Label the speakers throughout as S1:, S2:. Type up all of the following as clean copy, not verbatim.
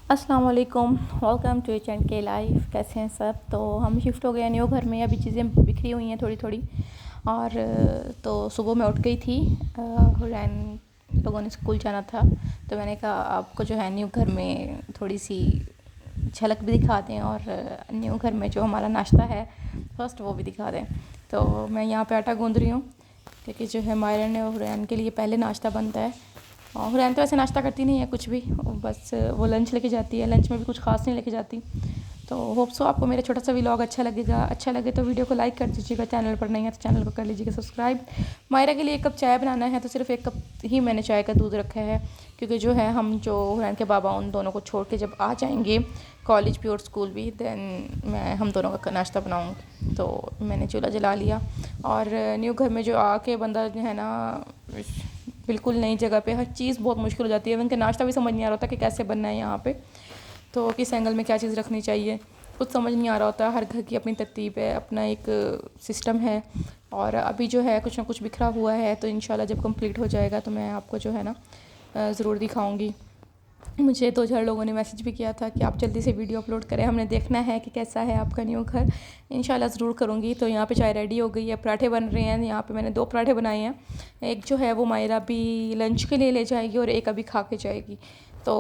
S1: अस्सलाम वालेकुम, welcome to H and के लाइफ। कैसे हैं सब? तो हम शिफ्ट हो गए न्यू घर में, अभी चीज़ें बिखरी हुई हैं थोड़ी थोड़ी। और तो सुबह मैं उठ गई थी, हुरैन लोगों ने स्कूल जाना था, तो मैंने कहा आपको जो है न्यू घर में थोड़ी सी झलक भी दिखा दें और न्यू घर में जो हमारा नाश्ता है फर्स्ट वो भी दिखा दें। तो मैं यहाँ पे आटा गूँध रही हूँ क्योंकि जो है मायरन और हुरैन के लिए पहले नाश्ता बनता है। और हुरैन तो ऐसे नाश्ता करती नहीं है कुछ भी, बस वो लंच लेके जाती है। लंच में भी कुछ खास नहीं लेके जाती। तो होप सो आपको मेरा छोटा सा व्लॉग अच्छा लगेगा। अच्छा लगे तो वीडियो को लाइक कर दीजिएगा, चैनल पर नहीं है तो चैनल को कर लीजिएगा सब्सक्राइब। मायरा के लिए 1 कप चाय बनाना है, तो सिर्फ 1 कप ही मैंने चाय का दूध रखा है, क्योंकि जो है हम जो हुरैन के बाबा उन दोनों को छोड़ के जब आ जाएंगे कॉलेज भी और स्कूल भी, देन मैं हम दोनों का नाश्ता बनाऊँगी। तो मैंने चूल्हा जला लिया। और न्यू घर में जो आके बंदा जो है ना, बिल्कुल नई जगह पे हर चीज़ बहुत मुश्किल हो जाती है। उनके नाश्ता भी समझ नहीं आ रहा होता कि कैसे बनना है यहाँ पे, तो किस एंगल में क्या चीज़ रखनी चाहिए, कुछ समझ नहीं आ रहा होता। हर घर की अपनी तरतीब है, अपना एक सिस्टम है। और अभी जो है कुछ ना कुछ बिखरा हुआ है, तो इंशाल्लाह जब कंप्लीट हो जाएगा तो मैं आपको जो है ना ज़रूर दिखाऊँगी। मुझे 2-4 लोगों ने मैसेज भी किया था कि आप जल्दी से वीडियो अपलोड करें, हमने देखना है कि कैसा है आपका न्यू घर। इंशाल्लाह ज़रूर करूँगी। तो यहाँ पे चाय रेडी हो गई है, पराठे बन रहे हैं। यहाँ पे मैंने 2 पराठे बनाए हैं। एक जो है वो मायरा भी लंच के लिए ले जाएगी और एक अभी खा के जाएगी। तो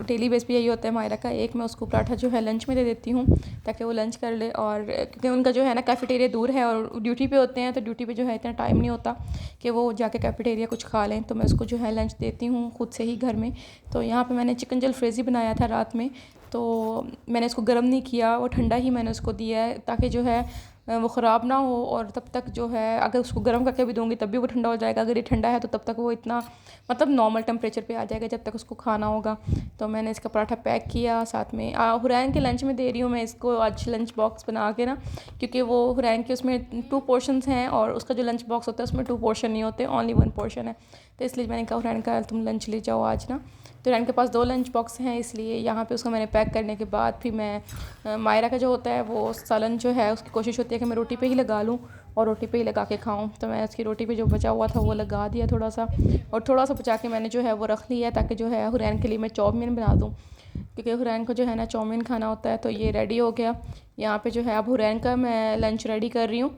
S1: डेली बेस पे यही होता है मायरा का। एक मैं उसको पराठा जो है लंच में दे देती हूँ ताकि वो लंच कर ले। और क्योंकि उनका जो है ना कैफ़ेटेरिया दूर है और ड्यूटी पे होते हैं, तो ड्यूटी पे जो है इतना टाइम नहीं होता कि वो जाके कैफ़ेटेरिया कुछ खा लें। तो मैं उसको जो है लंच देती हूँ खुद से ही घर में। तो यहाँ पे मैंने चिकन जलफ्रेज़ी बनाया था रात में, तो मैंने इसको गर्म नहीं किया, वो ठंडा ही मैंने उसको दिया है ताकि जो है वो ख़राब ना हो। और तब तक जो है अगर उसको गर्म करके भी दूँगी तब भी वो ठंडा हो जाएगा। अगर ये ठंडा है तो तब तक वो इतना मतलब नॉर्मल टेम्परेचर पे आ जाएगा जब तक उसको खाना होगा। तो मैंने इसका पराठा पैक किया, साथ में हुरैन के लंच में दे रही हूँ मैं इसको आज लंच बॉक्स बना के ना, क्योंकि वो हुरैन के उसमें 2 पोर्शंस हैं और उसका जो लंच बॉक्स होता है उसमें 2 पोर्शन नहीं होते, ओनली 1 पोर्शन है। तो इसलिए मैंने कहा हुरैन का तुम लंच ले जाओ आज ना। तो हुरैन के पास 2 लंच बॉक्स हैं, इसलिए यहाँ पे उसको मैंने पैक करने के बाद फिर मैं मायरा का जो होता है वो सालन जो है उसकी कोशिश होती है कि मैं रोटी पे ही लगा लूँ और रोटी पे ही लगा के खाऊं। तो मैं उसकी रोटी पे जो बचा हुआ था वो लगा दिया थोड़ा सा, और थोड़ा सा बचा के मैंने जो है वो रख लिया ताकि जो है हुरैन के लिए मैं चाउमीन बना दूँ, क्योंकि हुरैन को जो है ना चाउमीन खाना होता है। तो ये रेडी हो गया। यहाँ पे जो है अब हुरैन का मैं लंच रेडी कर रही हूँ।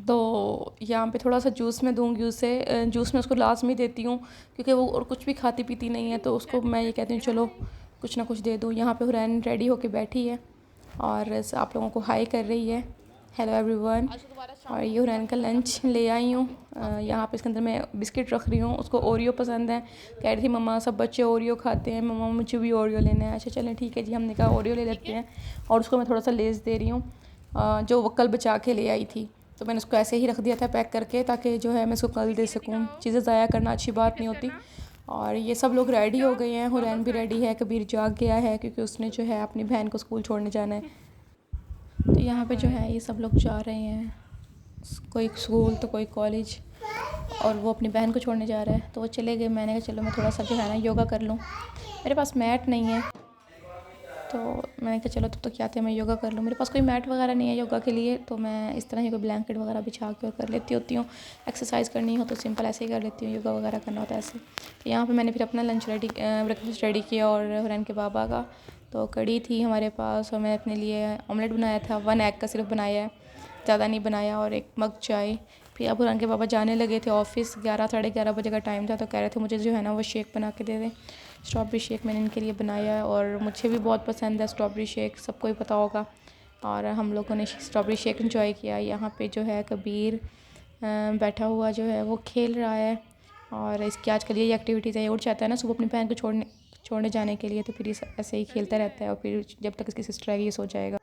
S1: तो यहाँ पे थोड़ा सा जूस मैं दूँगी उसे, जूस मैं उसको लाज़मी देती हूँ क्योंकि वो और कुछ भी खाती पीती नहीं है। तो उसको मैं ये कहती हूँ चलो कुछ ना कुछ दे दूँ। यहाँ पे हुरैन रेडी होके बैठी है और आप लोगों को हाय कर रही है, हेलो एवरीवन। और ये हुरैन का लंच ले आई हूँ। यहाँ पे इसके अंदर मैं बिस्किट रख रही हूँ, उसको ओरियो पसंद है। कह रही थी मम्मा सब बच्चे ओरियो खाते हैं, मम्मा मुझे भी ओरियो लेना है। अच्छा चलें ठीक है जी, हमने कहा ओरियो ले लेते हैं। और उसको मैं थोड़ा सा लेस दे रही हूँ जो वो कल बचा के ले आई थी। तो मैंने उसको ऐसे ही रख दिया था पैक करके ताकि जो है मैं उसको कल दे सकूँ। चीज़ें ज़ाया करना अच्छी बात नहीं होती। और ये सब लोग रेडी हो गए हैं, हुरैन भी रेडी है, कबीर जाग गया है क्योंकि उसने जो है अपनी बहन को स्कूल छोड़ने जाना है। तो यहाँ पे जो है ये सब लोग जा रहे हैं, कोई स्कूल तो कोई कॉलेज, और वो अपनी बहन को छोड़ने जा रहा है। तो वो चले गए। मैंने कहा चलो मैं थोड़ा सा जो है ना योगा कर लूँ। मेरे पास मैट नहीं है, तो मैंने कहा चलो तब तक क्या थे मैं योगा कर लूँ। मेरे पास कोई मैट वगैरह नहीं है योगा के लिए, तो मैं इस तरह ही कोई ब्लैंकेट वगैरह बिछा के और कर लेती होती हूँ। एक्सरसाइज करनी हो तो सिंपल ऐसे ही कर लेती हूँ, योगा वगैरह करना होता है ऐसे। तो यहाँ पे मैंने फिर अपना लंच रेडी ब्रेकफास्ट रेडी किया और हुरैन के बाबा का तो कड़ी थी हमारे पास, और मैं अपने लिए ऑमलेट बनाया था, 1 एग का सिर्फ बनाया है, ज़्यादा नहीं बनाया, और 1 मग चाय। फिर अब हुरैन के बाबा जाने लगे थे ऑफ़िस, 11 साढ़े 11 बजे का टाइम था। तो कह रहे थे मुझे जो है ना वो शेक बना के दे दें। स्ट्रॉबेरी शेक मैंने इनके लिए बनाया है और मुझे भी बहुत पसंद है स्ट्रॉबेरी शेक, सबको ही पता होगा। और हम लोगों ने स्ट्रॉबेरी शेक इंजॉय किया। यहाँ पे जो है कबीर बैठा हुआ जो है वो खेल रहा है, और इसकी आजकल ये एक्टिविटीज़ है। ये उठ जाता है ना सुबह अपनी बहन को छोड़ने जाने के लिए, तो फिर ये ऐसे ही खेलता रहता है और फिर जब तक इसकी सिस्टर आएगी ये सो जाएगा।